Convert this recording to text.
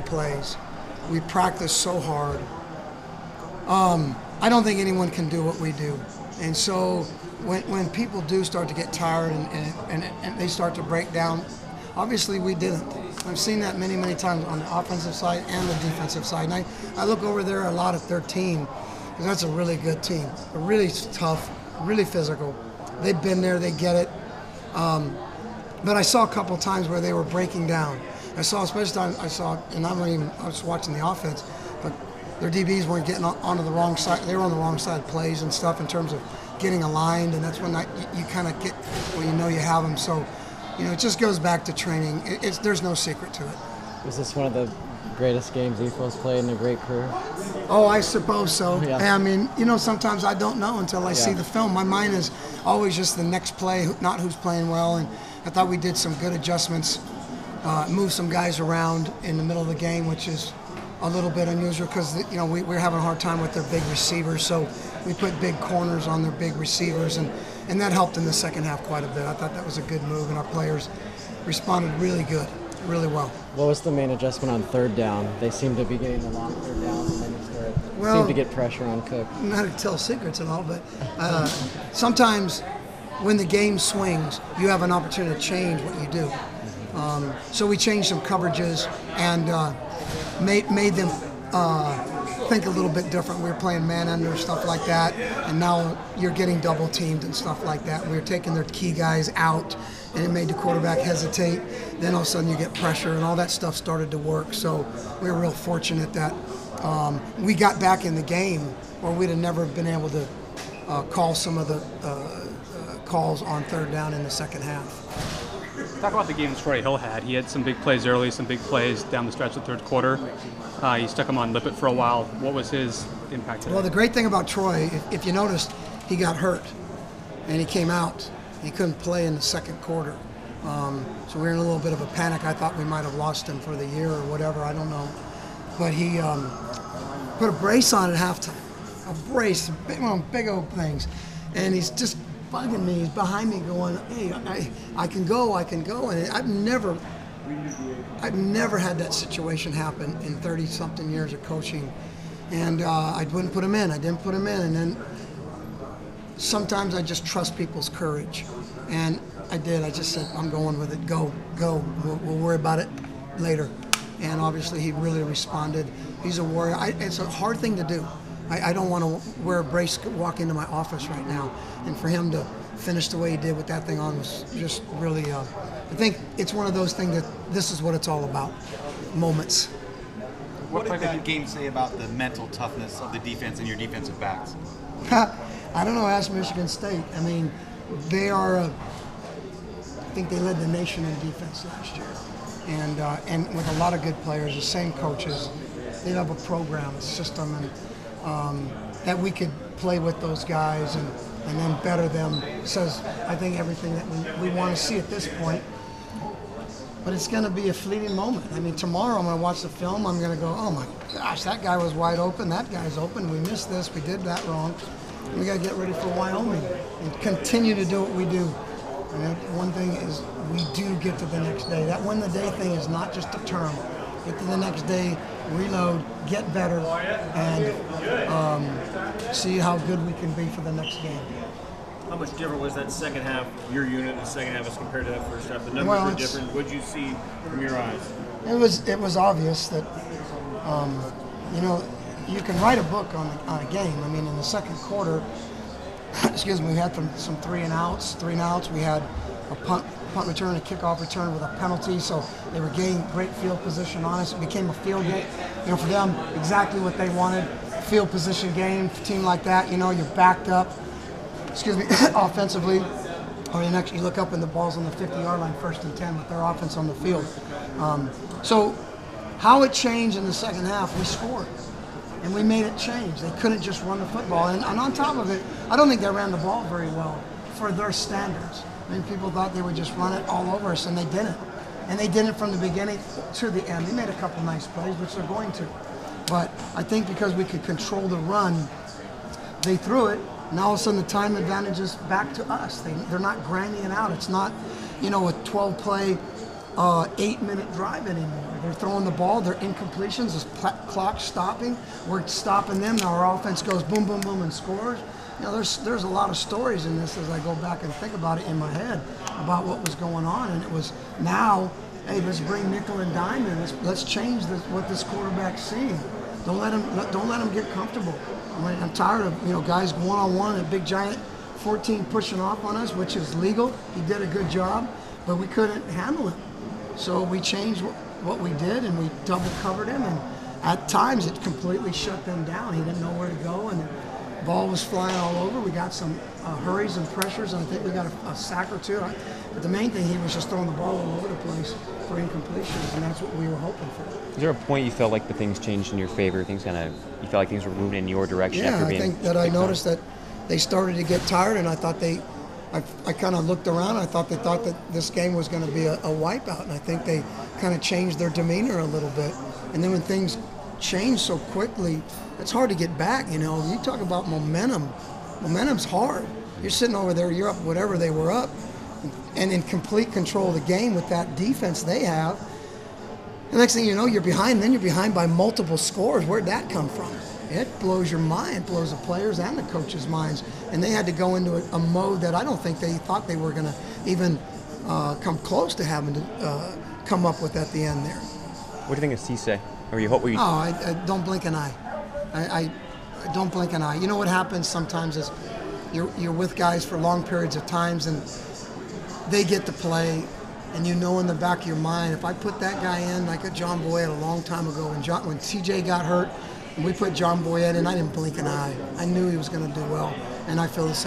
plays. We practice so hard. I don't think anyone can do what we do. And so when people do start to get tired and they start to break down, obviously we didn't. I've seen that many, many times on the offensive side and the defensive side. And I look over there a lot at their team, because that's a really good team. They're really tough, really physical. They've been there, they get it. But I saw a couple of times where they were breaking down. I saw, especially and I was watching the offense, but their DBs weren't getting onto the wrong side. They were on the wrong side of plays and stuff in terms of getting aligned, and that's when you kind of get where you know you have them. So, it just goes back to training. There's no secret to it. Was this one of the greatest games Efo's played in a great career? Oh, I suppose so. Yeah. I mean, sometimes I don't know until I see the film. My mind is always just the next play, not who's playing well. And I thought we did some good adjustments, moved some guys around in the middle of the game, which is a little bit unusual because we're having a hard time with their big receivers. So we put big corners on their big receivers, and that helped in the second half quite a bit. I thought that was a good move, and our players responded really good, really well. What was the main adjustment on third down? They seemed to be getting the long third downs, and then seemed to get pressure on Cook. Not to tell secrets and all, but sometimes when the game swings, you have an opportunity to change what you do. So we changed some coverages and made them think a little bit different. We were playing man under, stuff like that, and now you're getting double teamed and stuff like that. We were taking their key guys out, and it made the quarterback hesitate. Then all of a sudden you get pressure, and all that stuff started to work. So we were real fortunate that we got back in the game, or we'd have never been able to call some of the calls on third down in the second half. Talk about the game Trey Hill had. He had some big plays early, some big plays down the stretch of the third quarter. He stuck him on Lippett for a while. What was his impact today? Well, the great thing about Troy, if you noticed, he got hurt, and he came out. He couldn't play in the second quarter. So we were in a little bit of a panic. I thought we might have lost him for the year or whatever. I don't know. But he put a brace on at halftime. A brace, big old things. And he's just bugging me. He's behind me going, hey, I can go. And I've never had that situation happen in 30-something years of coaching. And I wouldn't put him in. I didn't put him in. And then sometimes I just trust people's courage. And I did. I just said, I'm going with it. Go. We'll worry about it later. And obviously he really responded. He's a warrior. It's a hard thing to do. I don't want to wear a brace, walk into my office right now. And for him to finish the way he did with that thing on was just really, I think it's one of those things that this is what it's all about, moments. What did that game say about the mental toughness of the defense and your defensive backs? I don't know, ask Michigan State. I mean, they are, I think they led the nation in defense last year. And with a lot of good players, the same coaches, they have a program, a system, and that we could play with those guys and then better them. Says, I think, everything that we want to see at this point. But it's going to be a fleeting moment. I mean, tomorrow I'm going to watch the film. I'm going to go, oh my gosh, that guy was wide open. That guy's open. We missed this. We did that wrong. We got to get ready for Wyoming and continue to do what we do. And one thing is, we do get to the next day. That win the day thing is not just a term. Get to the next day, reload, get better, and see how good we can be for the next game. How much different was that second half, your unit in the second half as compared to that first half? The numbers were different. What did you see from your eyes? It was obvious that, you can write a book on a game. I mean, in the second quarter, excuse me, we had some three and outs. We had a punt return, a kickoff return with a penalty, so they were getting great field position on us. It became a field game. For them, exactly what they wanted. Field position game, a team like that, you're backed up, offensively, or you look up and the ball's on the 50-yard line, 1st and 10 with their offense on the field. So how it changed in the second half, we scored. And we made it change. They couldn't just run the football. And on top of it, I don't think they ran the ball very well for their standards. I mean, people thought they would just run it all over us, and they didn't. And they did it from the beginning to the end. They made a couple nice plays, which they're going to. But I think because we could control the run, they threw it. Now all of a sudden the time advantage is back to us. They're not grinding it out. It's not, a 12-play, 8-minute drive anymore. They're throwing the ball, they're incompletions, this clock stopping. We're stopping them. Now our offense goes boom, boom, boom, and scores. You know, there's a lot of stories in this as I go back and think about it in my head about what was going on, and it was now, hey, let's bring nickel and dime in. Let's change what this quarterback's seeing. Don't let him get comfortable. I'm tired of guys one-on-one and a big giant 14 pushing off on us, which is legal. He did a good job, but we couldn't handle it. So we changed what we did, and we double covered him, and at times it completely shut them down. He didn't know where to go, and the ball was flying all over. We got some hurries and pressures, and I think we got a sack or two. But the main thing, he was just throwing the ball all over the place for incompletions, and that's what we were hoping for. Is there a point you felt like the things changed in your favor? You felt like things were moving in your direction after being? Yeah, I think that I noticed that they started to get tired, and I thought I kind of looked around. I thought they thought that this game was going to be a wipeout, and I think they kind of changed their demeanor a little bit. And then when things change so quickly, it's hard to get back. You talk about momentum. Momentum's hard. You're sitting over there, you're up whatever they were up, and in complete control of the game with that defense they have. The next thing you know, you're behind. Then you're behind by multiple scores. Where'd that come from? It blows your mind, blows the players and the coaches' minds. And they had to go into a mode that I don't think they thought they were going to even come close to having to come up with at the end there. What do you think of Cisse? I don't blink an eye. I don't blink an eye. You know what happens sometimes is you're with guys for long periods of times, and they get to play, and in the back of your mind, if I put that guy in like a John Boyette a long time ago, when TJ got hurt, and we put John Boyette in, I didn't blink an eye. I knew he was going to do well, and I feel the same.